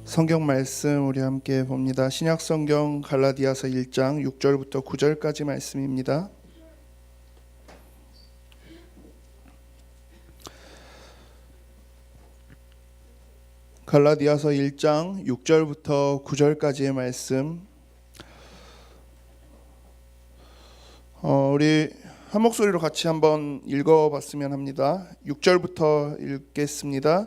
성경 말씀 우리 함께 봅니다. 신약 성경 갈라디아서 1장 6절부터 9절까지 말씀입니다. 갈라디아서 1장 6절부터 9절까지의 말씀. 우리 한 목소리로 같이 한번 읽어봤으면 합니다. 6절부터 읽겠습니다.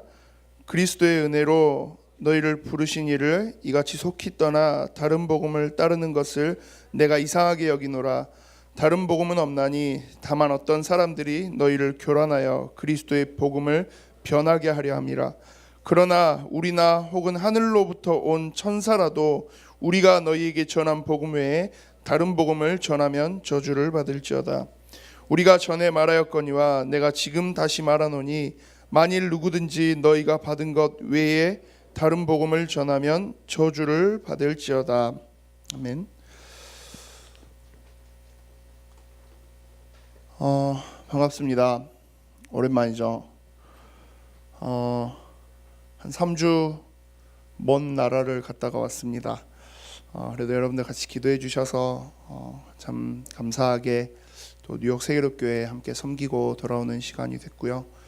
그리스도의 은혜로 너희를 부르신 이를 이같이 속히 떠나 다른 복음을 따르는 것을 내가 이상하게 여기노라. 다른 복음은 없나니 다만 어떤 사람들이 너희를 교란하여 그리스도의 복음을 변하게 하려 함이라. 그러나 우리나 혹은 하늘로부터 온 천사라도 우리가 너희에게 전한 복음 외에 다른 복음을 전하면 저주를 받을지어다. 우리가 전에 말하였거니와 내가 지금 다시 말하노니 만일 누구든지 너희가 받은 것 외에 다른 복음을 전하면 저주를 받을지어다. 아멘. 반갑습니다. 오랜만이죠. 한 3주 먼 나라를 갔다가 왔습니다. 그래도 여러분들 같이 기도해 주셔서 참 감사하게 또 뉴욕 세계롭교회에 함께 섬기고 돌아오는 시간이 됐고요.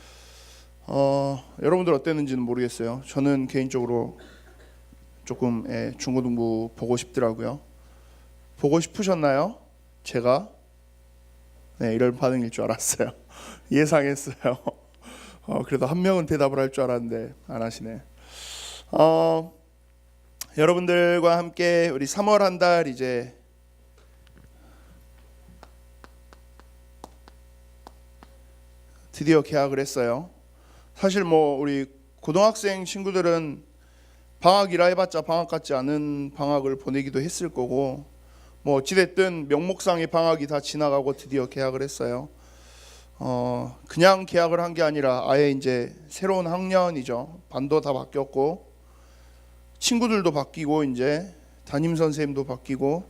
여러분들 어땠는지는 모르겠어요. 저는 개인적으로 조금 중고등부 보고 싶더라고요. 보고 싶으셨나요? 제가? 네, 이런 반응일 줄 알았어요. 예상했어요. 그래도 한 명은 대답을 할 줄 알았는데 안 하시네. 여러분들과 함께 우리 3월 한 달 이제 드디어 개학을 했어요. 사실 우리 고등학생 친구들은 방학이라 해봤자 방학 같지 않은 방학을 보내기도 했을 거고 어찌됐든 명목상의 방학이 다 지나가고 드디어 개학을 했어요. 그냥 개학을 한 게 아니라 아예 이제 새로운 학년이죠. 반도 다 바뀌었고 친구들도 바뀌고 이제 담임 선생님도 바뀌고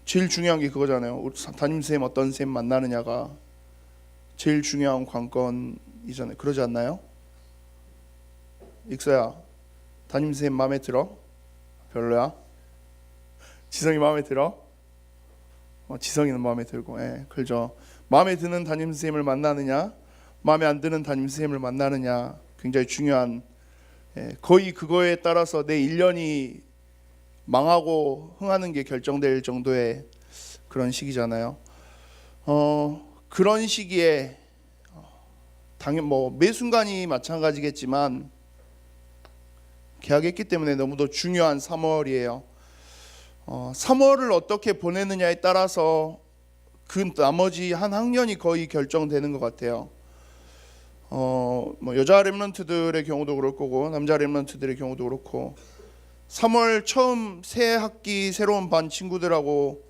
제일 중요한 게 그거잖아요. 담임 선생님 어떤 선생님 만나느냐가 제일 중요한 관건이잖아요. 그러지 않나요? 익서야, 담임 선생님 마음에 들어? 별로야? 지성이 마음에 들어? 지성이는 마음에 들고, 그렇죠. 마음에 드는 담임 선생님을 만나느냐, 마음에 안 드는 담임 선생님을 만나느냐, 굉장히 중요한, 거의 그거에 따라서 내 1년이 망하고 흥하는 게 결정될 정도의 그런 시기잖아요. 그런 시기에 당연 매 순간이 마찬가지겠지만 개학했기 때문에 너무도 중요한 3월이에요. 3월을 어떻게 보내느냐에 따라서 그 나머지 한 학년이 거의 결정되는 것 같아요. 여자 랩런트들의 경우도 그럴 거고 남자 랩런트들의 경우도 그렇고 3월 처음 새 학기 새로운 반 친구들하고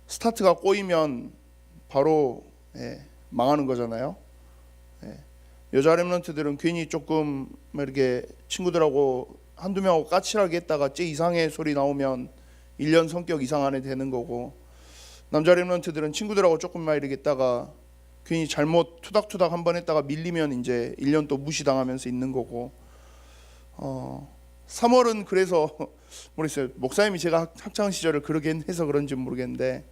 스타트가 꼬이면 바로 망하는 거잖아요. 여자 랩런트들은 괜히 조금 이렇게 친구들하고 한두 명하고 까칠하게 했다가 쟤 이상해 소리 나오면 1년 성격 이상 안에 되는 거고, 남자 랩런트들은 친구들하고 조금만 이렇게 했다가 괜히 잘못 투닥투닥 한번 했다가 밀리면 이제 1년 또 무시당하면서 있는 거고. 3월은 그래서 모르겠어요. 목사님이 제가 학창 시절을 그러게 해서 그런지 모르겠는데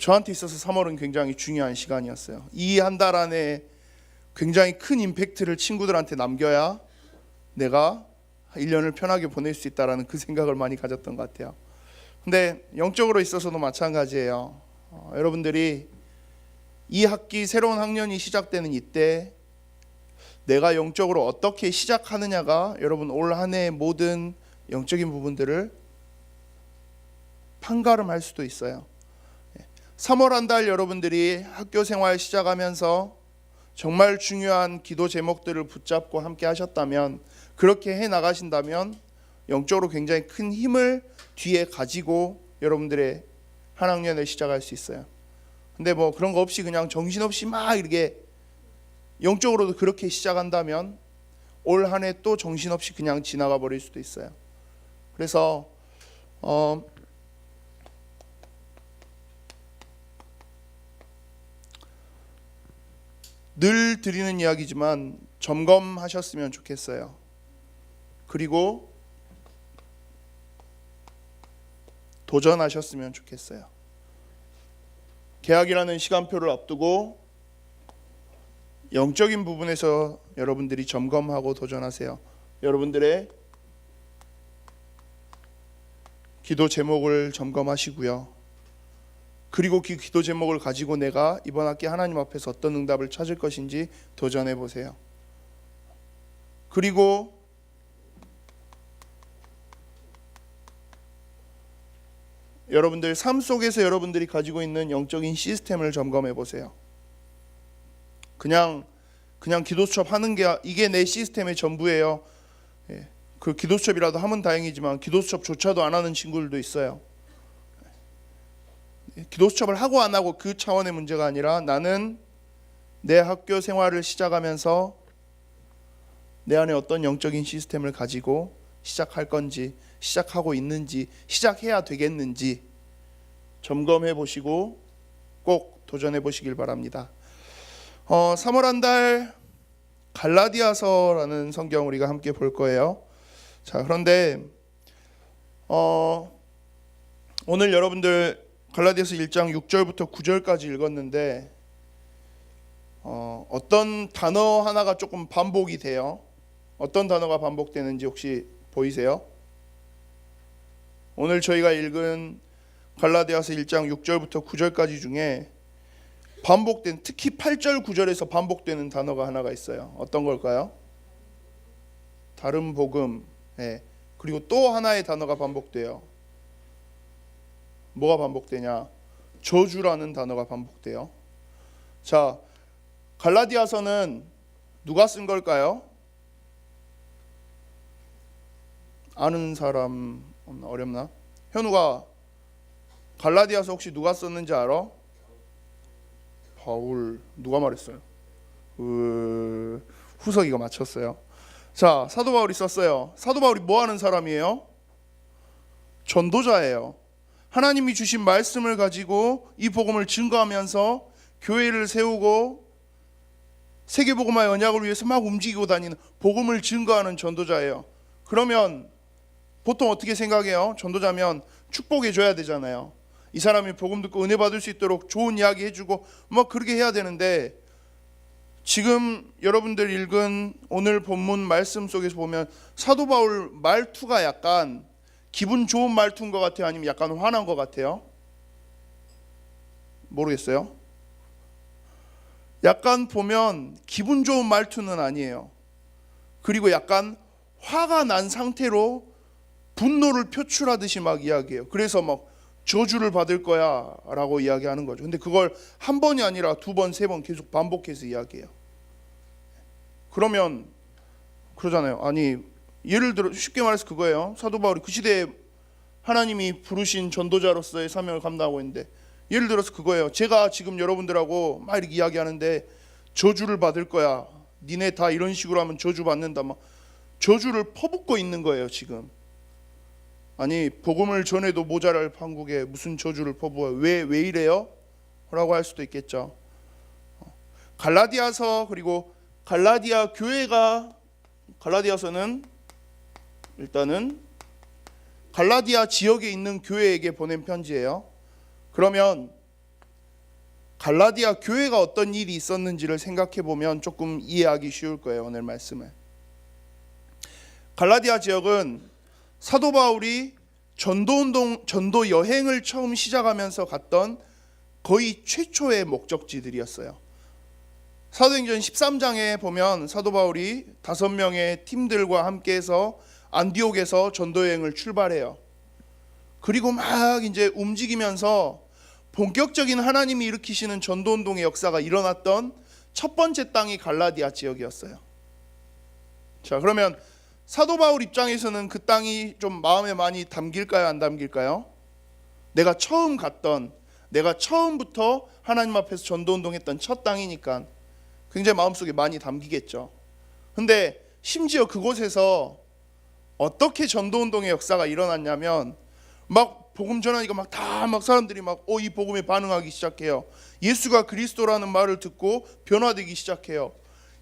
저한테 있어서 3월은 굉장히 중요한 시간이었어요. 이 한 달 안에 굉장히 큰 임팩트를 친구들한테 남겨야 내가 1년을 편하게 보낼 수 있다라는 그 생각을 많이 가졌던 것 같아요. 근데 영적으로 있어서도 마찬가지예요. 여러분들이 이 학기 새로운 학년이 시작되는 이때 내가 영적으로 어떻게 시작하느냐가 여러분 올 한 해의 모든 영적인 부분들을 판가름할 수도 있어요. 3월 한 달 여러분들이 학교 생활 시작하면서 정말 중요한 기도 제목들을 붙잡고 함께 하셨다면, 그렇게 해 나가신다면 영적으로 굉장히 큰 힘을 뒤에 가지고 여러분들의 한 학년을 시작할 수 있어요. 근데 그런 거 없이 그냥 정신없이 막 이렇게 영적으로도 그렇게 시작한다면 올 한 해 또 정신없이 그냥 지나가 버릴 수도 있어요. 그래서 늘 드리는 이야기지만 점검하셨으면 좋겠어요. 그리고 도전하셨으면 좋겠어요. 개학이라는 시간표를 앞두고 영적인 부분에서 여러분들이 점검하고 도전하세요. 여러분들의 기도 제목을 점검하시고요. 그리고 그 기도 제목을 가지고 내가 이번 학기 하나님 앞에서 어떤 응답을 찾을 것인지 도전해 보세요. 그리고 여러분들 삶 속에서 여러분들이 가지고 있는 영적인 시스템을 점검해 보세요. 그냥 기도 수첩 하는 게 이게 내 시스템의 전부예요. 그 기도 수첩이라도 하면 다행이지만 기도 수첩조차도 안 하는 친구들도 있어요. 기도 수첩을 하고 안 하고 그 차원의 문제가 아니라 나는 내 학교 생활을 시작하면서 내 안에 어떤 영적인 시스템을 가지고 시작할 건지, 시작하고 있는지, 시작해야 되겠는지 점검해 보시고 꼭 도전해 보시길 바랍니다. 3월 한 달 갈라디아서라는 성경 우리가 함께 볼 거예요. 자, 그런데 오늘 여러분들 갈라디아서 1장 6절부터 9절까지 읽었는데 어떤 단어 하나가 조금 반복이 돼요. 어떤 단어가 반복되는지 혹시 보이세요? 오늘 저희가 읽은 갈라디아서 1장 6절부터 9절까지 중에 반복된, 특히 8절 9절에서 반복되는 단어가 하나가 있어요. 어떤 걸까요? 다른 복음. 그리고 또 하나의 단어가 반복돼요. 뭐가 반복되냐? 저주라는 단어가 반복돼요. 자, 갈라디아서는 누가 쓴 걸까요? 아는 사람 어렵나? 현우가 갈라디아서 혹시 누가 썼는지 알아? 바울. 누가 말했어요? 후석이가 맞췄어요. 자, 사도 바울이 썼어요. 사도 바울이 뭐 하는 사람이에요? 전도자예요. 하나님이 주신 말씀을 가지고 이 복음을 증거하면서 교회를 세우고 세계복음화의 언약을 위해서 막 움직이고 다니는, 복음을 증거하는 전도자예요. 그러면 보통 어떻게 생각해요? 전도자면 축복해 줘야 되잖아요. 이 사람이 복음 듣고 은혜 받을 수 있도록 좋은 이야기 해주고 막 그렇게 해야 되는데, 지금 여러분들 읽은 오늘 본문 말씀 속에서 보면 사도 바울 말투가 약간 기분 좋은 말투인 것 같아요? 아니면 약간 화난 것 같아요? 모르겠어요. 약간 보면 기분 좋은 말투는 아니에요. 그리고 약간 화가 난 상태로 분노를 표출하듯이 막 이야기해요. 그래서 막 저주를 받을 거야 라고 이야기하는 거죠. 근데 그걸 한 번이 아니라 두 번, 세 번 계속 반복해서 이야기해요. 그러면 그러잖아요. 아니, 예를 들어 쉽게 말해서 그거예요. 사도 바울이 그 시대에 하나님이 부르신 전도자로서의 사명을 감당하고 있는데, 예를 들어서 그거예요. 제가 지금 여러분들하고 막 이렇게 이야기하는데 저주를 받을 거야, 니네 다 이런 식으로 하면 저주 받는다, 막 저주를 퍼붓고 있는 거예요 지금. 아니, 복음을 전해도 모자랄 판국에 무슨 저주를 퍼부어요? 왜 이래요? 라고 할 수도 있겠죠. 갈라디아서, 그리고 갈라디아 교회가, 갈라디아서는 일단은 갈라디아 지역에 있는 교회에게 보낸 편지예요. 그러면 갈라디아 교회가 어떤 일이 있었는지를 생각해 보면 조금 이해하기 쉬울 거예요, 오늘 말씀을. 갈라디아 지역은 사도 바울이 전도 여행을 처음 시작하면서 갔던 거의 최초의 목적지들이었어요. 사도행전 13장에 보면 사도 바울이 5명의 팀들과 함께해서 안디옥에서 전도 여행을 출발해요. 그리고 막 이제 움직이면서 본격적인 하나님이 일으키시는 전도 운동의 역사가 일어났던 첫 번째 땅이 갈라디아 지역이었어요. 자, 그러면 사도 바울 입장에서는 그 땅이 좀 마음에 많이 담길까요, 안 담길까요? 내가 처음 갔던, 내가 처음부터 하나님 앞에서 전도 운동했던 첫 땅이니까 굉장히 마음속에 많이 담기겠죠. 근데 심지어 그곳에서 어떻게 전도 운동의 역사가 일어났냐면, 막 복음 전하니까 막 사람들이 막 이 복음에 반응하기 시작해요. 예수가 그리스도라는 말을 듣고 변화되기 시작해요.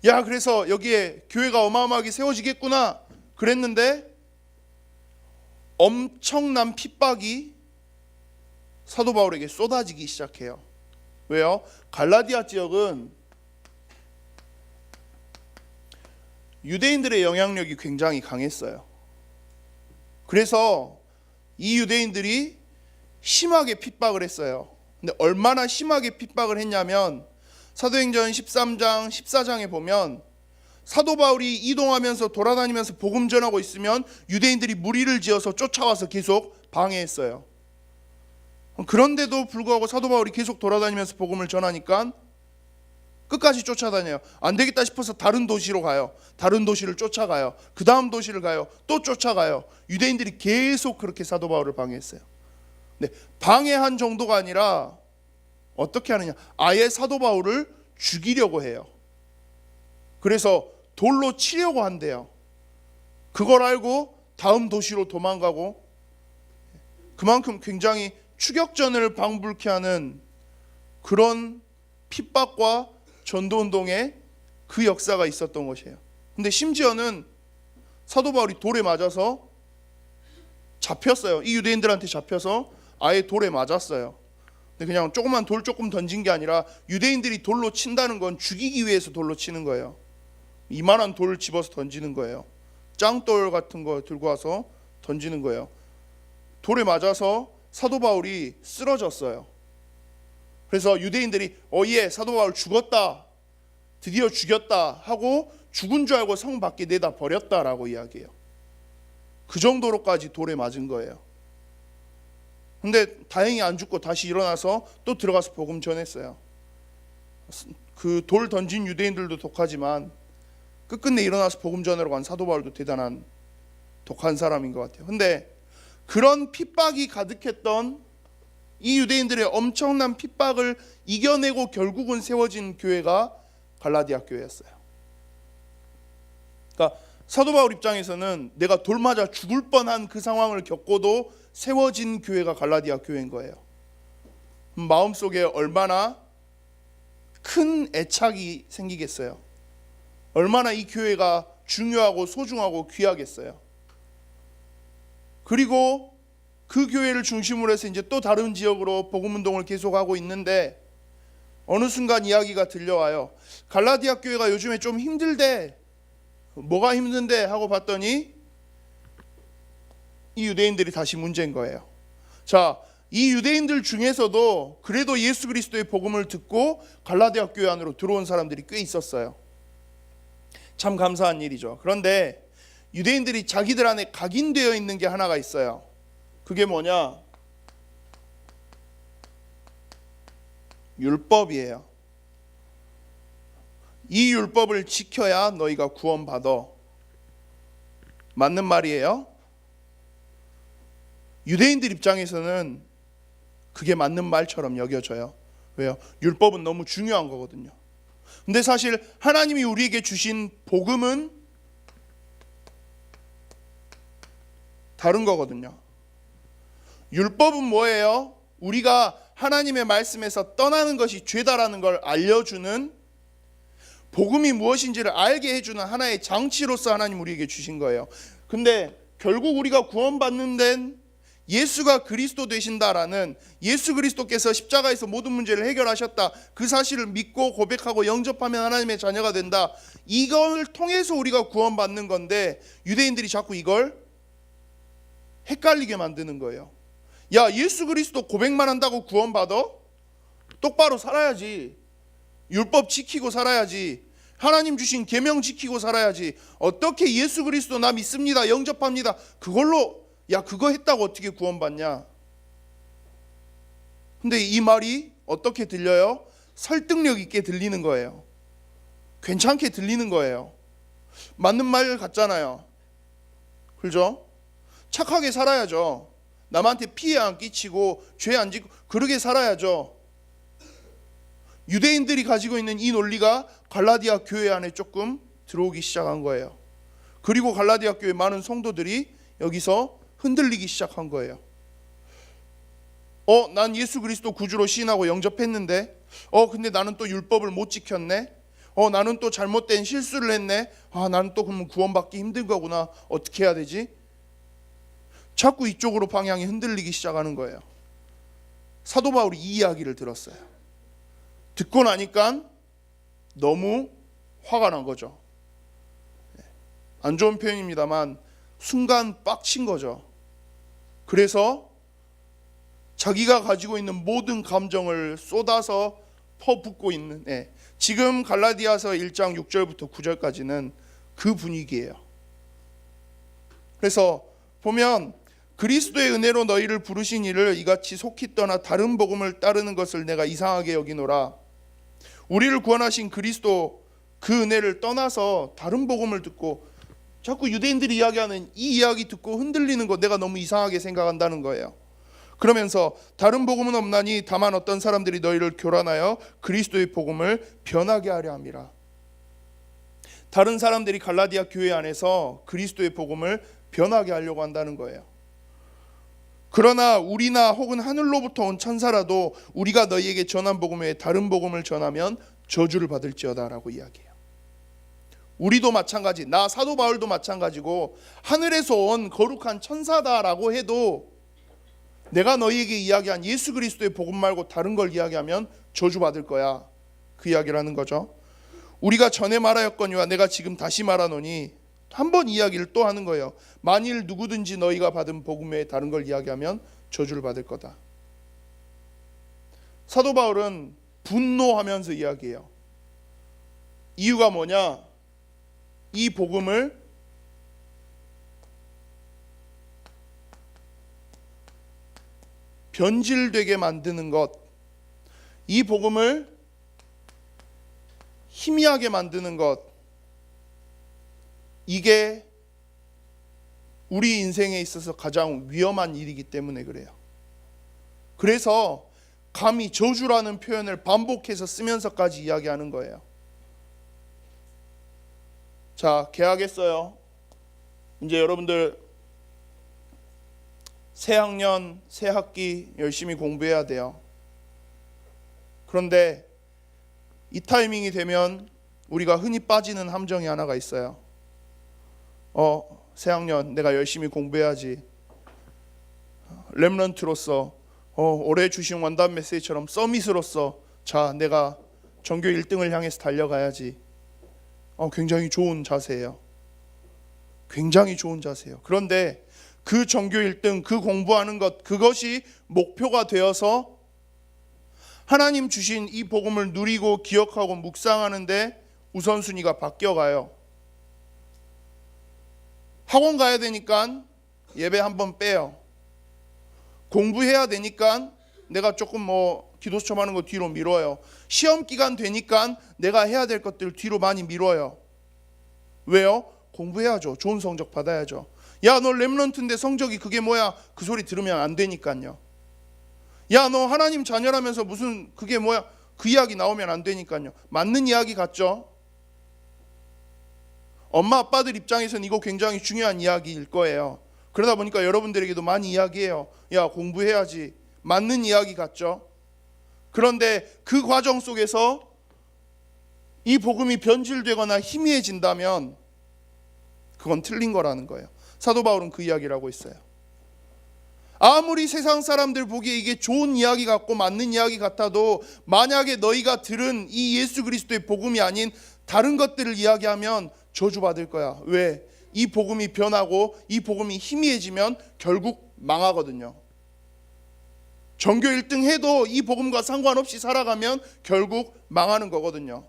야, 그래서 여기에 교회가 어마어마하게 세워지겠구나 그랬는데 엄청난 핍박이 사도 바울에게 쏟아지기 시작해요. 왜요? 갈라디아 지역은 유대인들의 영향력이 굉장히 강했어요. 그래서 이 유대인들이 심하게 핍박을 했어요. 근데 얼마나 심하게 핍박을 했냐면 사도행전 13장 14장에 보면 사도 바울이 이동하면서 돌아다니면서 복음 전하고 있으면 유대인들이 무리를 지어서 쫓아와서 계속 방해했어요. 그런데도 불구하고 사도 바울이 계속 돌아다니면서 복음을 전하니까 끝까지 쫓아다녀요. 안 되겠다 싶어서 다른 도시로 가요. 다른 도시를 쫓아가요. 그 다음 도시를 가요. 또 쫓아가요. 유대인들이 계속 그렇게 사도 바울을 방해했어요. 근데 방해한 정도가 아니라 어떻게 하느냐, 아예 사도 바울을 죽이려고 해요. 그래서 돌로 치려고 한대요. 그걸 알고 다음 도시로 도망가고, 그만큼 굉장히 추격전을 방불케 하는 그런 핍박과 전도운동에 그 역사가 있었던 것이에요. 근데 심지어는 사도 바울이 돌에 맞아서 잡혔어요. 이 유대인들한테 잡혀서 아예 돌에 맞았어요. 근데 그냥 조그만 돌 조금 던진 게 아니라 유대인들이 돌로 친다는 건 죽이기 위해서 돌로 치는 거예요. 이만한 돌을 집어서 던지는 거예요. 짱돌 같은 거 들고 와서 던지는 거예요. 돌에 맞아서 사도 바울이 쓰러졌어요. 그래서 유대인들이 예, 사도 바울 죽었다, 드디어 죽였다 하고 죽은 줄 알고 성 밖에 내다 버렸다라고 이야기해요. 그 정도로까지 돌에 맞은 거예요. 근데 다행히 안 죽고 다시 일어나서 또 들어가서 복음 전했어요. 그 돌 던진 유대인들도 독하지만 끝끝내 일어나서 복음 전하러 간 사도 바울도 대단한 독한 사람인 것 같아요. 근데 그런 핍박이 가득했던 이 유대인들의 엄청난 핍박을 이겨내고 결국은 세워진 교회가 갈라디아 교회였어요. 그러니까 사도 바울 입장에서는 내가 돌 맞아 죽을 뻔한 그 상황을 겪고도 세워진 교회가 갈라디아 교회인 거예요. 마음속에 얼마나 큰 애착이 생기겠어요. 얼마나 이 교회가 중요하고 소중하고 귀하겠어요. 그리고 그 교회를 중심으로 해서 이제 또 다른 지역으로 복음 운동을 계속하고 있는데 어느 순간 이야기가 들려와요. 갈라디아 교회가 요즘에 좀 힘들대. 뭐가 힘든데 하고 봤더니 이 유대인들이 다시 문제인 거예요. 자, 이 유대인들 중에서도 그래도 예수 그리스도의 복음을 듣고 갈라디아 교회 안으로 들어온 사람들이 꽤 있었어요. 참 감사한 일이죠. 그런데 유대인들이 자기들 안에 각인되어 있는 게 하나가 있어요. 그게 뭐냐? 율법이에요. 이 율법을 지켜야 너희가 구원받아. 맞는 말이에요. 유대인들 입장에서는 그게 맞는 말처럼 여겨져요. 왜요? 율법은 너무 중요한 거거든요. 근데 사실 하나님이 우리에게 주신 복음은 다른 거거든요. 율법은 뭐예요? 우리가 하나님의 말씀에서 떠나는 것이 죄다라는 걸 알려주는, 복음이 무엇인지를 알게 해주는 하나의 장치로서 하나님 우리에게 주신 거예요. 근데 결국 우리가 구원받는 데는 예수가 그리스도 되신다라는, 예수 그리스도께서 십자가에서 모든 문제를 해결하셨다, 그 사실을 믿고 고백하고 영접하면 하나님의 자녀가 된다, 이걸 통해서 우리가 구원받는 건데 유대인들이 자꾸 이걸 헷갈리게 만드는 거예요. 야, 예수 그리스도 고백만 한다고 구원받아? 똑바로 살아야지. 율법 지키고 살아야지. 하나님 주신 계명 지키고 살아야지. 어떻게 예수 그리스도 나 믿습니다, 영접합니다, 그걸로 야 그거 했다고 어떻게 구원받냐? 근데 이 말이 어떻게 들려요? 설득력 있게 들리는 거예요. 괜찮게 들리는 거예요. 맞는 말 같잖아요. 그렇죠? 착하게 살아야죠. 남한테 피해 안 끼치고 죄 안 짓고 그러게 살아야죠. 유대인들이 가지고 있는 이 논리가 갈라디아 교회 안에 조금 들어오기 시작한 거예요. 그리고 갈라디아 교회 많은 성도들이 여기서 흔들리기 시작한 거예요. 난 예수 그리스도 구주로 시인하고 영접했는데 근데 나는 또 율법을 못 지켰네. 나는 또 잘못된 실수를 했네. 나는 또 그러면 구원받기 힘든 거구나. 어떻게 해야 되지? 자꾸 이쪽으로 방향이 흔들리기 시작하는 거예요. 사도 바울이 이 이야기를 들었어요. 듣고 나니까 너무 화가 난 거죠. 안 좋은 표현입니다만 순간 빡친 거죠. 그래서 자기가 가지고 있는 모든 감정을 쏟아서 퍼붓고 있는, 지금 갈라디아서 1장 6절부터 9절까지는 그 분위기예요. 그래서 보면 그리스도의 은혜로 너희를 부르신 이를 이같이 속히 떠나 다른 복음을 따르는 것을 내가 이상하게 여기노라. 우리를 구원하신 그리스도 그 은혜를 떠나서 다른 복음을 듣고 자꾸 유대인들이 이야기하는 이 이야기 듣고 흔들리는 거 내가 너무 이상하게 생각한다는 거예요. 그러면서 다른 복음은 없나니 다만 어떤 사람들이 너희를 교란하여 그리스도의 복음을 변하게 하려 함이라. 다른 사람들이 갈라디아 교회 안에서 그리스도의 복음을 변하게 하려고 한다는 거예요. 그러나 우리나 혹은 하늘로부터 온 천사라도 우리가 너희에게 전한 복음 외에 다른 복음을 전하면 저주를 받을지어다 라고 이야기해요. 우리도 마찬가지, 나 사도 바울도 마찬가지고 하늘에서 온 거룩한 천사다라고 해도 내가 너희에게 이야기한 예수 그리스도의 복음 말고 다른 걸 이야기하면 저주받을 거야, 그 이야기를 하는 거죠. 우리가 전에 말하였거니와 내가 지금 다시 말하노니, 한 번 이야기를 또 하는 거예요. 만일 누구든지 너희가 받은 복음 외에 다른 걸 이야기하면 저주를 받을 거다. 사도 바울은 분노하면서 이야기해요. 이유가 뭐냐? 이 복음을 변질되게 만드는 것, 이 복음을 희미하게 만드는 것, 이게 우리 인생에 있어서 가장 위험한 일이기 때문에 그래요. 그래서 감히 저주라는 표현을 반복해서 쓰면서까지 이야기하는 거예요. 자, 개학했어요. 이제 여러분들 새 학년, 새 학기 열심히 공부해야 돼요. 그런데 이 타이밍이 되면 우리가 흔히 빠지는 함정이 하나가 있어요. 새 학년 내가 열심히 공부해야지. 렘넌트로서 올해 주신 원단 메시지처럼 서밋으로서 자, 내가 전교 1등을 향해서 달려가야지. 굉장히 좋은 자세예요. 굉장히 좋은 자세예요. 그런데 그 전교 1등, 그 공부하는 것, 그것이 목표가 되어서 하나님 주신 이 복음을 누리고 기억하고 묵상하는데 우선순위가 바뀌어가요. 학원 가야 되니까 예배 한번 빼요. 공부해야 되니까 내가 조금 기도수첩 하는 거 뒤로 미뤄요. 시험 기간 되니까 내가 해야 될 것들 뒤로 많이 미뤄요. 왜요? 공부해야죠. 좋은 성적 받아야죠. 야, 너 렘넌트인데 성적이 그게 뭐야? 그 소리 들으면 안 되니까요. 야, 너 하나님 자녀라면서 무슨 그게 뭐야? 그 이야기 나오면 안 되니까요. 맞는 이야기 같죠? 엄마 아빠들 입장에서는 이거 굉장히 중요한 이야기일 거예요. 그러다 보니까 여러분들에게도 많이 이야기해요. 야, 공부해야지. 맞는 이야기 같죠? 그런데 그 과정 속에서 이 복음이 변질되거나 희미해진다면 그건 틀린 거라는 거예요. 사도 바울은 그 이야기를 하고 있어요. 아무리 세상 사람들 보기에 이게 좋은 이야기 같고 맞는 이야기 같아도 만약에 너희가 들은 이 예수 그리스도의 복음이 아닌 다른 것들을 이야기하면 저주받을 거야. 왜? 이 복음이 변하고 이 복음이 희미해지면 결국 망하거든요. 전교 1등 해도 이 복음과 상관없이 살아가면 결국 망하는 거거든요.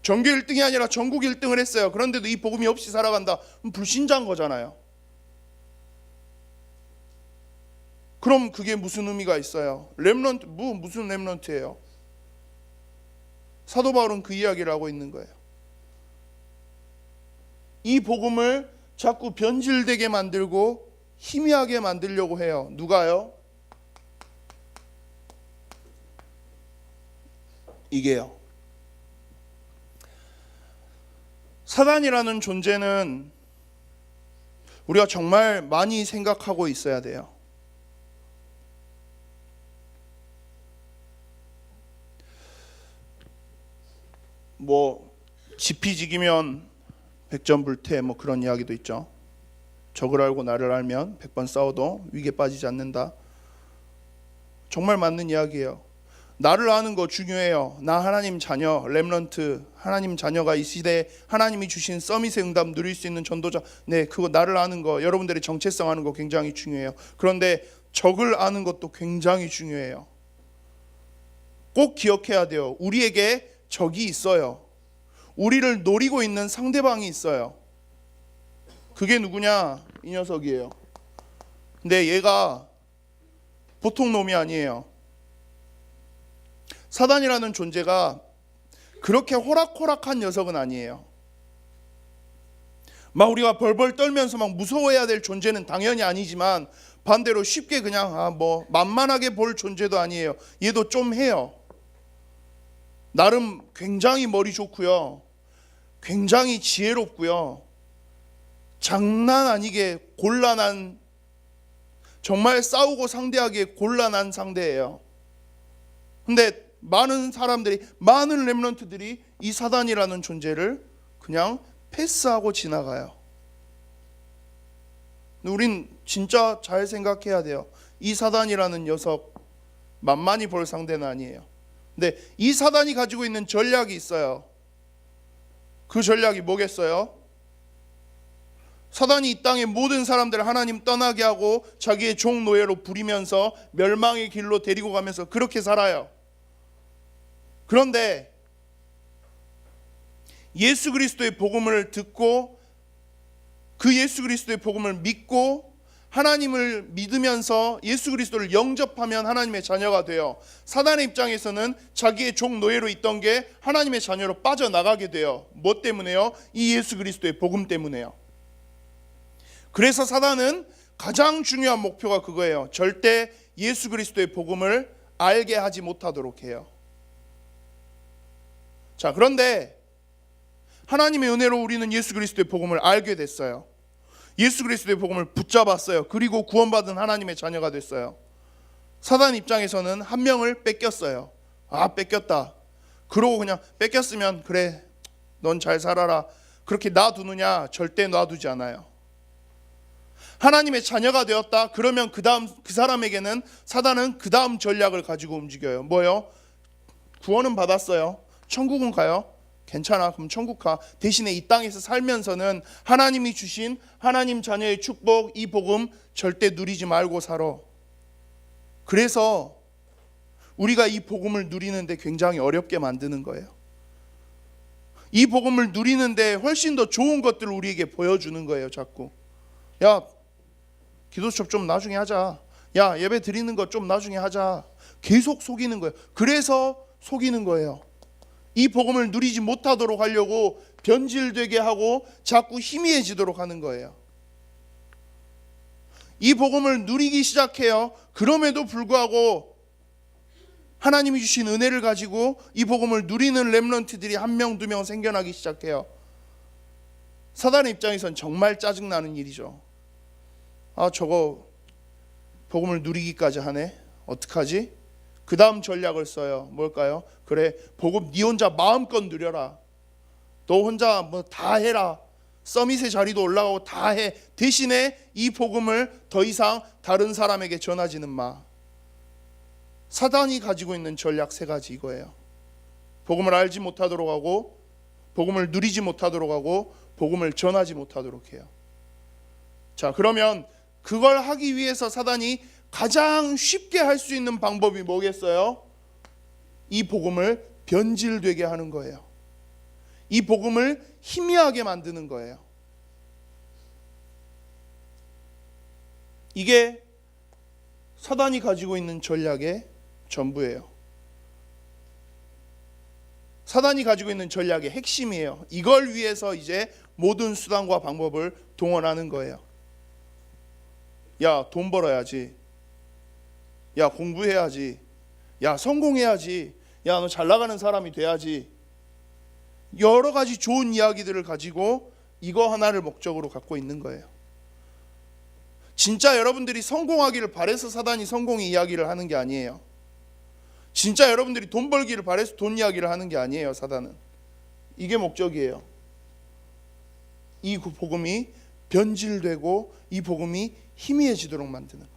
전교 1등이 아니라 전국 1등을 했어요. 그런데도 이 복음이 없이 살아간다. 그럼 불신자인 거잖아요. 그럼 그게 무슨 의미가 있어요? 렘넌트, 무슨 렘넌트예요? 사도 바울은 그 이야기를 하고 있는 거예요. 이 복음을 자꾸 변질되게 만들고 희미하게 만들려고 해요. 누가요? 이게요. 사단이라는 존재는 우리가 정말 많이 생각하고 있어야 돼요. 지피지기면 백전불태 그런 이야기도 있죠. 적을 알고 나를 알면 100번 싸워도 위기에 빠지지 않는다. 정말 맞는 이야기예요. 나를 아는 거 중요해요. 나 하나님 자녀, 렘넌트, 하나님 자녀가 이 시대에 하나님이 주신 서밋의 응답 누릴 수 있는 전도자, 네, 그거 나를 아는 거, 여러분들의 정체성 아는 거 굉장히 중요해요. 그런데 적을 아는 것도 굉장히 중요해요. 꼭 기억해야 돼요. 우리에게 적이 있어요. 우리를 노리고 있는 상대방이 있어요. 그게 누구냐? 이 녀석이에요. 근데 얘가 보통 놈이 아니에요. 사단이라는 존재가 그렇게 호락호락한 녀석은 아니에요. 막 우리가 벌벌 떨면서 막 무서워해야 될 존재는 당연히 아니지만 반대로 쉽게 그냥 뭐 만만하게 볼 존재도 아니에요. 얘도 좀 해요. 나름 굉장히 머리 좋고요. 굉장히 지혜롭고요. 장난 아니게 곤란한, 정말 싸우고 상대하기에 곤란한 상대예요. 근데 많은 사람들이, 많은 렘넌트들이 이 사단이라는 존재를 그냥 패스하고 지나가요. 우린 진짜 잘 생각해야 돼요. 이 사단이라는 녀석 만만히 볼 상대는 아니에요. 근데 이 사단이 가지고 있는 전략이 있어요. 그 전략이 뭐겠어요? 사단이 이 땅의 모든 사람들을 하나님 떠나게 하고 자기의 종노예로 부리면서 멸망의 길로 데리고 가면서 그렇게 살아요. 그런데 예수 그리스도의 복음을 듣고 그 예수 그리스도의 복음을 믿고 하나님을 믿으면서 예수 그리스도를 영접하면 하나님의 자녀가 돼요. 사단의 입장에서는 자기의 종 노예로 있던 게 하나님의 자녀로 빠져나가게 돼요. 뭐 때문에요? 이 예수 그리스도의 복음 때문에요. 그래서 사단은 가장 중요한 목표가 그거예요. 절대 예수 그리스도의 복음을 알게 하지 못하도록 해요. 자, 그런데 하나님의 은혜로 우리는 예수 그리스도의 복음을 알게 됐어요. 예수 그리스도의 복음을 붙잡았어요. 그리고 구원받은 하나님의 자녀가 됐어요. 사단 입장에서는 한 명을 뺏겼어요. 뺏겼다. 그러고 그냥 뺏겼으면 그래, 넌 잘 살아라, 그렇게 놔두느냐? 절대 놔두지 않아요. 하나님의 자녀가 되었다. 그러면 그 다음 그 사람에게는 사단은 그 다음 전략을 가지고 움직여요. 뭐요? 구원은 받았어요. 천국은 가요. 괜찮아, 그럼 천국 가. 대신에 이 땅에서 살면서는 하나님이 주신 하나님 자녀의 축복, 이 복음 절대 누리지 말고 살아. 그래서 우리가 이 복음을 누리는데 굉장히 어렵게 만드는 거예요. 이 복음을 누리는데 훨씬 더 좋은 것들을 우리에게 보여주는 거예요. 자꾸 야, 기도 수업 좀 나중에 하자, 야, 예배 드리는 거 좀 나중에 하자. 계속 속이는 거예요. 그래서 속이는 거예요. 이 복음을 누리지 못하도록 하려고 변질되게 하고 자꾸 희미해지도록 하는 거예요. 이 복음을 누리기 시작해요. 그럼에도 불구하고 하나님이 주신 은혜를 가지고 이 복음을 누리는 렘넌트들이 한 명, 두 명 생겨나기 시작해요. 사단의 입장에선 정말 짜증나는 일이죠. 저거 복음을 누리기까지 하네, 어떡하지? 그 다음 전략을 써요. 뭘까요? 그래, 복음 네 혼자 마음껏 누려라. 너 혼자 뭐 다 해라. 서밋의 자리도 올라가고 다 해. 대신에 이 복음을 더 이상 다른 사람에게 전하지는 마. 사단이 가지고 있는 전략 세 가지 이거예요. 복음을 알지 못하도록 하고, 복음을 누리지 못하도록 하고, 복음을 전하지 못하도록 해요. 자, 그러면 그걸 하기 위해서 사단이 가장 쉽게 할 수 있는 방법이 뭐겠어요? 이 복음을 변질되게 하는 거예요. 이 복음을 희미하게 만드는 거예요. 이게 사단이 가지고 있는 전략의 전부예요. 사단이 가지고 있는 전략의 핵심이에요. 이걸 위해서 이제 모든 수단과 방법을 동원하는 거예요. 야, 돈 벌어야지. 야, 공부해야지. 야, 성공해야지. 야, 너 잘 나가는 사람이 돼야지. 여러 가지 좋은 이야기들을 가지고 이거 하나를 목적으로 갖고 있는 거예요. 진짜 여러분들이 성공하기를 바래서 사단이 성공의 이야기를 하는 게 아니에요. 진짜 여러분들이 돈 벌기를 바래서 돈 이야기를 하는 게 아니에요. 사단은 이게 목적이에요. 이 복음이 변질되고 이 복음이 희미해지도록 만드는 것.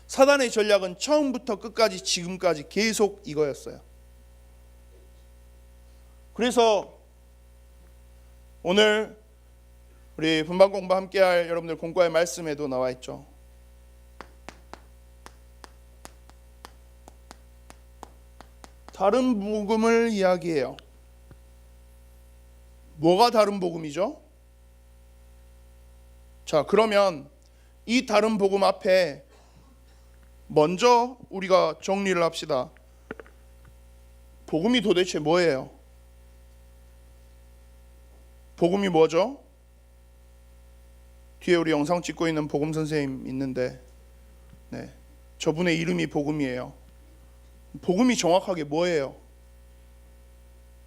사단의 전략은 처음부터 끝까지 지금까지 계속 이거였어요. 그래서 오늘 우리 분반 공부 함께할 여러분들 공과의 말씀에도 나와 있죠. 다른 복음을 이야기해요. 뭐가 다른 복음이죠? 자, 그러면 이 다른 복음 앞에 먼저 우리가 정리를 합시다. 복음이 도대체 뭐예요? 복음이 뭐죠? 뒤에 우리 영상 찍고 있는 복음 선생님 있는데, 네, 저분의 이름이 복음이에요. 복음이 정확하게 뭐예요?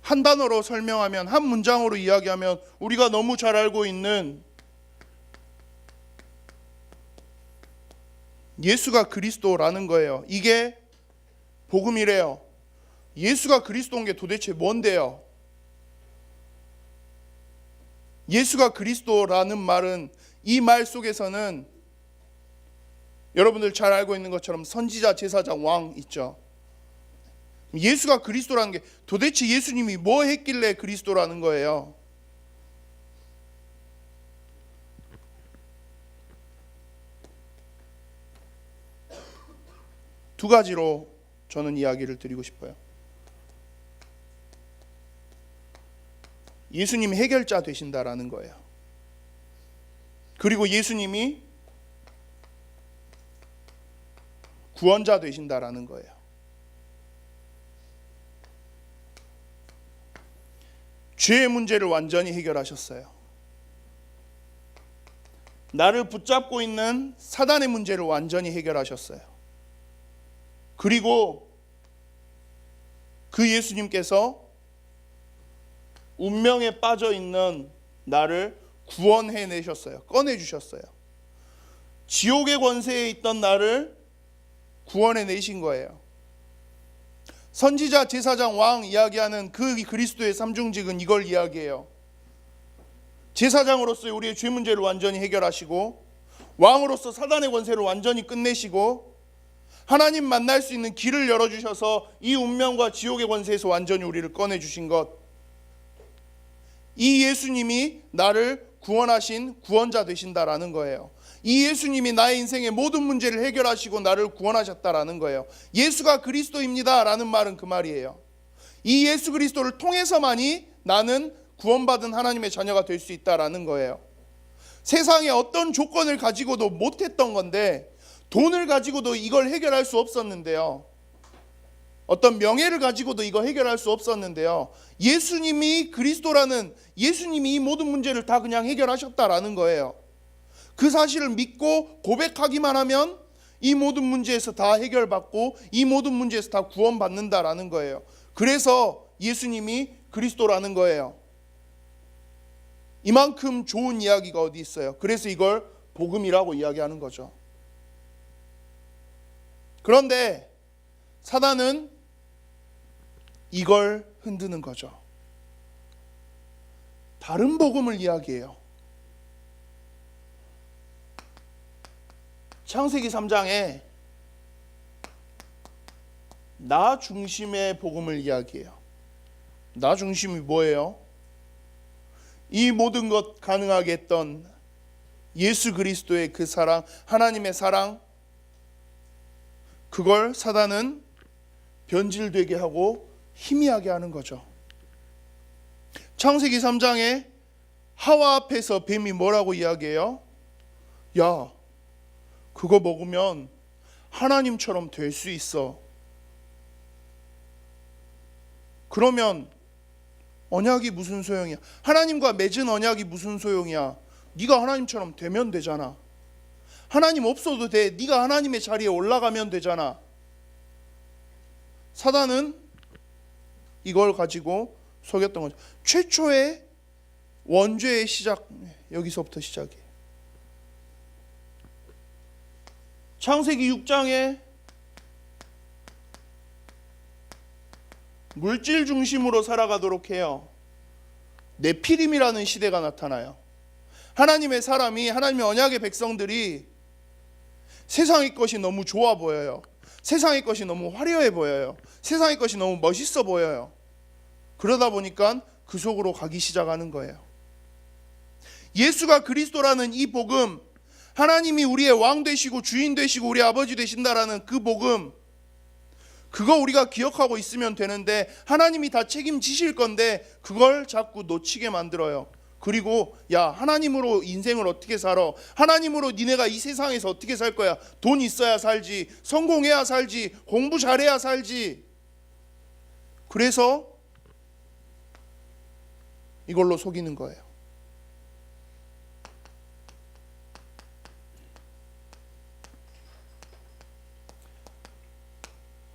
한 단어로 설명하면, 한 문장으로 이야기하면 우리가 너무 잘 알고 있는 예수가 그리스도라는 거예요. 이게 복음이래요. 예수가 그리스도인 게 도대체 뭔데요? 예수가 그리스도라는 말은, 이 말 속에서는 여러분들 잘 알고 있는 것처럼 선지자, 제사장, 왕 있죠. 예수가 그리스도라는 게 도대체 예수님이 뭐 했길래 그리스도라는 거예요? 두 가지로 저는 이야기를 드리고 싶어요. 예수님이 해결자 되신다라는 거예요. 그리고 예수님이 구원자 되신다라는 거예요. 죄의 문제를 완전히 해결하셨어요. 나를 붙잡고 있는 사단의 문제를 완전히 해결하셨어요. 그리고 그 예수님께서 운명에 빠져 있는 나를 구원해내셨어요. 꺼내주셨어요. 지옥의 권세에 있던 나를 구원해내신 거예요. 선지자, 제사장, 왕 이야기하는 그 그리스도의 삼중직은 이걸 이야기해요. 제사장으로서 우리의 죄 문제를 완전히 해결하시고, 왕으로서 사단의 권세를 완전히 끝내시고, 하나님 만날 수 있는 길을 열어주셔서 이 운명과 지옥의 권세에서 완전히 우리를 꺼내주신 것, 이 예수님이 나를 구원하신 구원자 되신다라는 거예요. 이 예수님이 나의 인생의 모든 문제를 해결하시고 나를 구원하셨다라는 거예요. 예수가 그리스도입니다 라는 말은 그 말이에요. 이 예수 그리스도를 통해서만이 나는 구원받은 하나님의 자녀가 될 수 있다라는 거예요. 세상에 어떤 조건을 가지고도 못했던 건데, 돈을 가지고도 이걸 해결할 수 없었는데요. 어떤 명예를 가지고도 이거 해결할 수 없었는데요. 예수님이 그리스도라는, 예수님이 이 모든 문제를 다 그냥 해결하셨다라는 거예요. 그 사실을 믿고 고백하기만 하면 이 모든 문제에서 다 해결받고 이 모든 문제에서 다 구원받는다라는 거예요. 그래서 예수님이 그리스도라는 거예요. 이만큼 좋은 이야기가 어디 있어요? 그래서 이걸 복음이라고 이야기하는 거죠. 그런데 사단은 이걸 흔드는 거죠. 다른 복음을 이야기해요. 창세기 3장에 나 중심의 복음을 이야기해요. 나 중심이 뭐예요? 이 모든 것 가능하게 했던 예수 그리스도의 그 사랑, 하나님의 사랑, 그걸 사단은 변질되게 하고 희미하게 하는 거죠. 창세기 3장에 하와 앞에서 뱀이 뭐라고 이야기해요? 야, 그거 먹으면 하나님처럼 될 수 있어. 그러면 언약이 무슨 소용이야? 하나님과 맺은 언약이 무슨 소용이야? 네가 하나님처럼 되면 되잖아. 하나님 없어도 돼. 네가 하나님의 자리에 올라가면 되잖아. 사단은 이걸 가지고 속였던 거죠. 최초의 원죄의 시작, 여기서부터 시작이에요. 창세기 6장에 물질 중심으로 살아가도록 해요. 네피림이라는 시대가 나타나요. 하나님의 사람이, 하나님의 언약의 백성들이 세상의 것이 너무 좋아 보여요. 세상의 것이 너무 화려해 보여요. 세상의 것이 너무 멋있어 보여요. 그러다 보니까 그 속으로 가기 시작하는 거예요. 예수가 그리스도라는 이 복음, 하나님이 우리의 왕 되시고 주인 되시고 우리 아버지 되신다라는 그 복음, 그거 우리가 기억하고 있으면 되는데 하나님이 다 책임지실 건데 그걸 자꾸 놓치게 만들어요. 그리고 야, 하나님으로 인생을 어떻게 살아? 하나님으로 니네가 이 세상에서 어떻게 살 거야? 돈 있어야 살지, 성공해야 살지, 공부 잘해야 살지. 그래서 이걸로 속이는 거예요.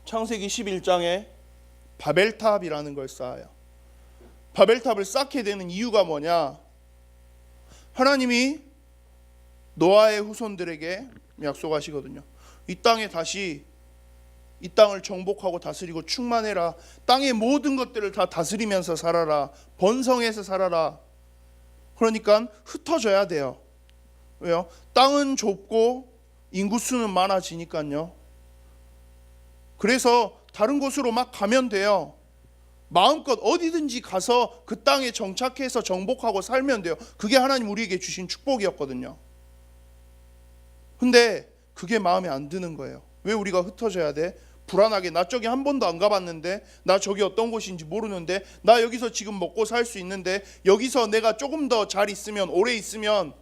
창세기 11장에 바벨탑이라는 걸 쌓아요. 바벨탑을 쌓게 되는 이유가 뭐냐? 하나님이 노아의 후손들에게 약속하시거든요. 이 땅에 다시 이 땅을 정복하고 다스리고 충만해라. 땅의 모든 것들을 다 다스리면서 살아라. 번성해서 살아라. 그러니까 흩어져야 돼요. 왜요? 땅은 좁고 인구수는 많아지니까요. 그래서 다른 곳으로 막 가면 돼요. 마음껏 어디든지 가서 그 땅에 정착해서 정복하고 살면 돼요. 그게 하나님 우리에게 주신 축복이었거든요. 근데 그게 마음에 안 드는 거예요. 왜 우리가 흩어져야 돼? 불안하게, 나 저기 한 번도 안 가봤는데, 나 저기 어떤 곳인지 모르는데, 나 여기서 지금 먹고 살 수 있는데, 여기서 내가 조금 더 잘 있으면, 오래 있으면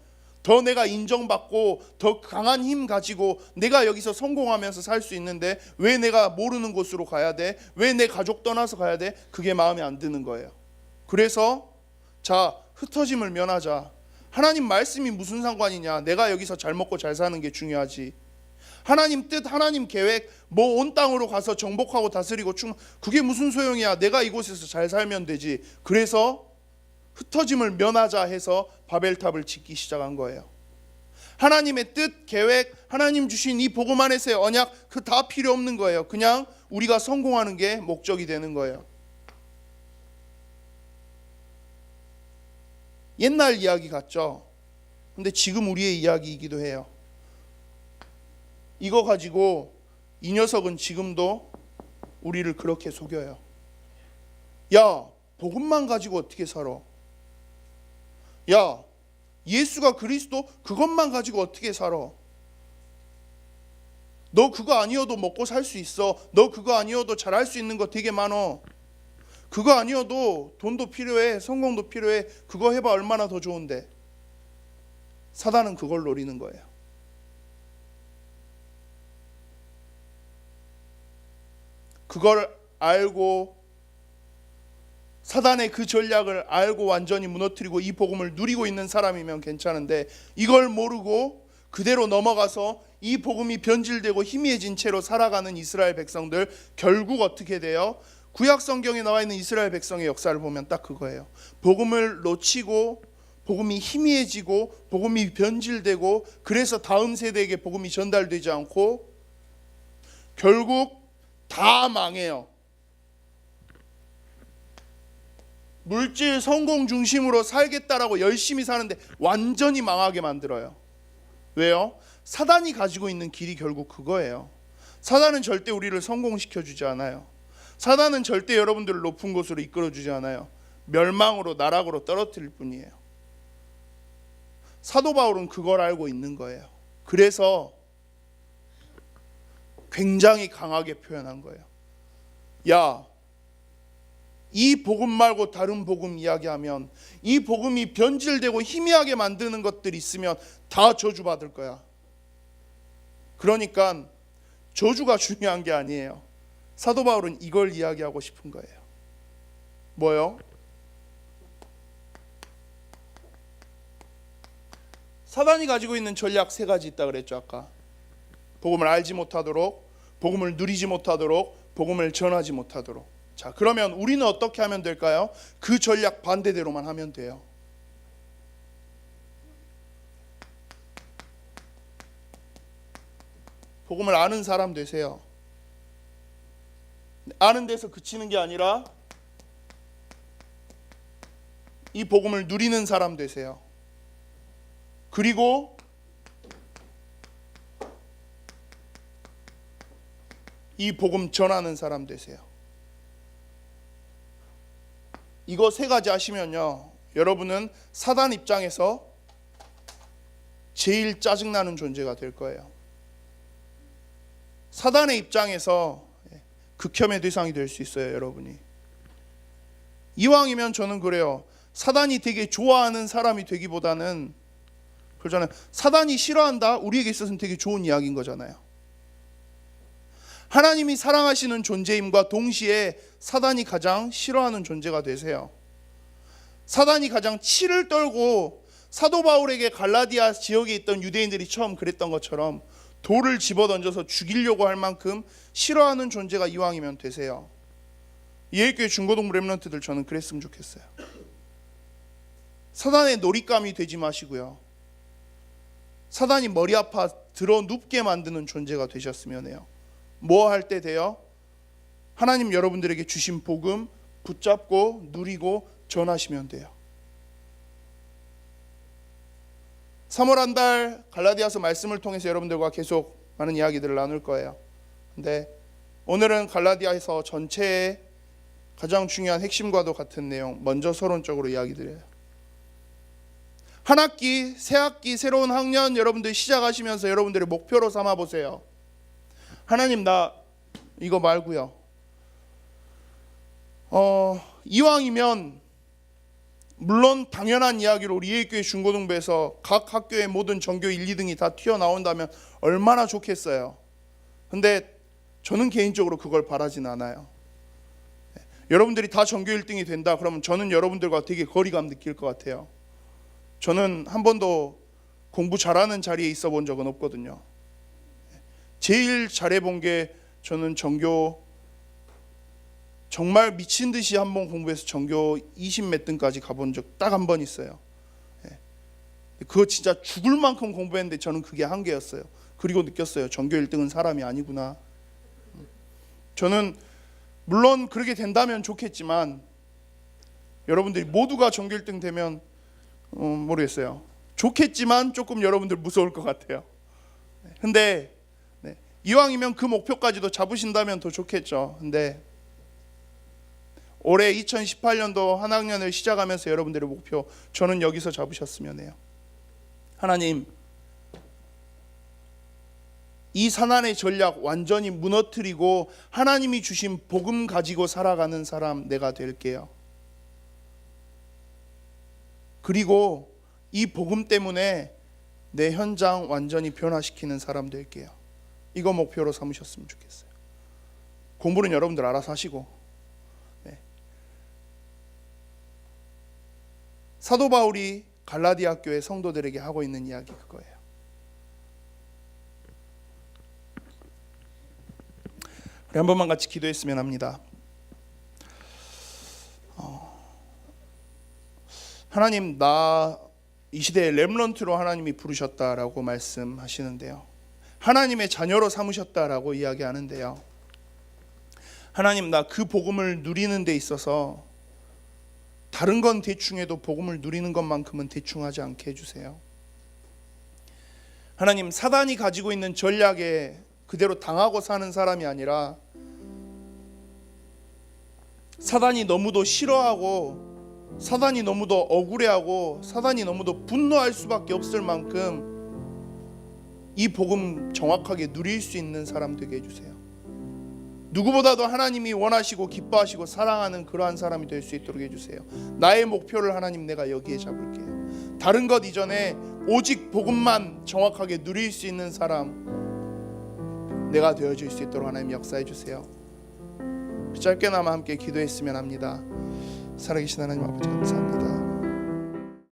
더 내가 인정받고 더 강한 힘 가지고 내가 여기서 성공하면서 살 수 있는데 왜 내가 모르는 곳으로 가야 돼? 왜 내 가족 떠나서 가야 돼? 그게 마음에 안 드는 거예요. 그래서 자, 흩어짐을 면하자. 하나님 말씀이 무슨 상관이냐? 내가 여기서 잘 먹고 잘 사는 게 중요하지. 하나님 뜻, 하나님 계획, 뭐 온 땅으로 가서 정복하고 다스리고 그게 무슨 소용이야? 내가 이곳에서 잘 살면 되지. 그래서 흩어짐을 면하자 해서 바벨탑을 짓기 시작한 거예요. 하나님의 뜻, 계획, 하나님 주신 이 복음 안에서의 언약, 그 다 필요 없는 거예요. 그냥 우리가 성공하는 게 목적이 되는 거예요. 옛날 이야기 같죠? 근데 지금 우리의 이야기이기도 해요. 이거 가지고 이 녀석은 지금도 우리를 그렇게 속여요. 야, 복음만 가지고 어떻게 살아? 야, 예수가 그리스도, 그것만 가지고 어떻게 살아? 너 그거 아니어도 먹고 살 수 있어. 너 그거 아니어도 잘할 수 있는 거 되게 많어. 그거 아니어도 돈도 필요해, 성공도 필요해. 그거 해봐 얼마나 더 좋은데. 사단은 그걸 노리는 거예요. 그걸 알고, 사단의 그 전략을 알고 완전히 무너뜨리고 이 복음을 누리고 있는 사람이면 괜찮은데, 이걸 모르고 그대로 넘어가서 이 복음이 변질되고 희미해진 채로 살아가는 이스라엘 백성들, 결국 어떻게 돼요? 구약 성경에 나와 있는 이스라엘 백성의 역사를 보면 딱 그거예요. 복음을 놓치고 복음이 희미해지고 복음이 변질되고, 그래서 다음 세대에게 복음이 전달되지 않고 결국 다 망해요. 물질 성공 중심으로 살겠다라고 열심히 사는데 완전히 망하게 만들어요. 왜요? 사단이 가지고 있는 길이 결국 그거예요. 사단은 절대 우리를 성공시켜 주지 않아요. 사단은 절대 여러분들을 높은 곳으로 이끌어 주지 않아요. 멸망으로, 나락으로 떨어뜨릴 뿐이에요. 사도 바울은 그걸 알고 있는 거예요. 그래서 굉장히 강하게 표현한 거예요. 야, 이 복음 말고 다른 복음 이야기하면, 이 복음이 변질되고 희미하게 만드는 것들이 있으면 다 저주받을 거야. 그러니까 저주가 중요한 게 아니에요. 사도 바울은 이걸 이야기하고 싶은 거예요. 뭐요? 사단이 가지고 있는 전략 세 가지 있다 그랬죠 아까. 복음을 알지 못하도록, 복음을 누리지 못하도록, 복음을 전하지 못하도록. 자, 그러면 우리는 어떻게 하면 될까요? 그 전략 반대대로만 하면 돼요. 복음을 아는 사람 되세요. 아는 데서 그치는 게 아니라 이 복음을 누리는 사람 되세요. 그리고 이 복음 전하는 사람 되세요. 이거 세 가지 하시면요, 여러분은 사단 입장에서 제일 짜증나는 존재가 될 거예요. 사단의 입장에서 극혐의 대상이 될 수 있어요, 여러분이. 이왕이면 저는 그래요. 사단이 되게 좋아하는 사람이 되기보다는, 그러잖아요, 사단이 싫어한다? 우리에게 있어서는 되게 좋은 이야기인 거잖아요. 하나님이 사랑하시는 존재임과 동시에 사단이 가장 싫어하는 존재가 되세요. 사단이 가장 치를 떨고 사도 바울에게 갈라디아 지역에 있던 유대인들이 처음 그랬던 것처럼 돌을 집어던져서 죽이려고 할 만큼 싫어하는 존재가 이왕이면 되세요. 예일교회 중고등부 렘넌트들 저는 그랬으면 좋겠어요. 사단의 놀잇감이 되지 마시고요, 사단이 머리 아파 들어 눕게 만드는 존재가 되셨으면 해요. 뭐 할 때 돼요? 하나님 여러분들에게 주신 복음 붙잡고 누리고 전하시면 돼요. 3월 한 달 갈라디아서 말씀을 통해서 여러분들과 계속 많은 이야기들을 나눌 거예요. 근데 오늘은 갈라디아서 전체의 가장 중요한 핵심과도 같은 내용, 먼저 서론적으로 이야기 드려요. 한 학기, 새 학기, 새로운 학년 여러분들 시작하시면서 여러분들의 목표로 삼아 보세요. 하나님, 나 이거 말고요, 이왕이면, 물론 당연한 이야기로 우리 예일교회 중고등부에서 각 학교의 모든 전교 1, 2등이 다 튀어나온다면 얼마나 좋겠어요. 근데 저는 개인적으로 그걸 바라진 않아요. 여러분들이 다 전교 1등이 된다 그러면 저는 여러분들과 되게 거리감 느낄 것 같아요. 저는 한 번도 공부 잘하는 자리에 있어 본 적은 없거든요. 제일 잘해본 게, 저는 전교 정말 미친 듯이 한 번 공부해서 전교 20 몇 등까지 가본 적 딱 한 번 있어요. 그거 진짜 죽을 만큼 공부했는데 저는 그게 한계였어요. 그리고 느꼈어요. 전교 1등은 사람이 아니구나. 저는 물론 그렇게 된다면 좋겠지만, 여러분들이 모두가 전교 1등 되면 모르겠어요. 좋겠지만 조금 여러분들 무서울 것 같아요. 근데 이왕이면 그 목표까지도 잡으신다면 더 좋겠죠. 근데 올해 2018년도 한 학년을 시작하면서 여러분들의 목표, 저는 여기서 잡으셨으면 해요. 하나님, 이 사단의 전략 완전히 무너뜨리고 하나님이 주신 복음 가지고 살아가는 사람 내가 될게요. 그리고 이 복음 때문에 내 현장 완전히 변화시키는 사람 될게요. 이거 목표로 삼으셨으면 좋겠어요. 공부는 여러분들 알아서 하시고, 사도 바울이 갈라디아 교회 성도들에게 하고 있는 이야기 그거예요. 우리 한 번만 같이 기도했으면 합니다. 하나님, 나 이 시대에 렘넌트로 하나님이 부르셨다라고 말씀하시는데요, 하나님의 자녀로 삼으셨다라고 이야기하는데요, 하나님, 나 그 복음을 누리는 데 있어서 다른 건 대충해도 복음을 누리는 것만큼은 대충하지 않게 해주세요. 하나님, 사단이 가지고 있는 전략에 그대로 당하고 사는 사람이 아니라, 사단이 너무도 싫어하고 사단이 너무도 억울해하고 사단이 너무도 분노할 수밖에 없을 만큼 이 복음 정확하게 누릴 수 있는 사람 되게 해주세요. 누구보다도 하나님이 원하시고 기뻐하시고 사랑하는 그러한 사람이 될 수 있도록 해주세요. 나의 목표를 하나님 내가 여기에 잡을게요. 다른 것 이전에 오직 복음만 정확하게 누릴 수 있는 사람 내가 되어줄 수 있도록 하나님 역사해 주세요. 짧게나마 함께 기도했으면 합니다. 살아계신 하나님 아버지 감사합니다.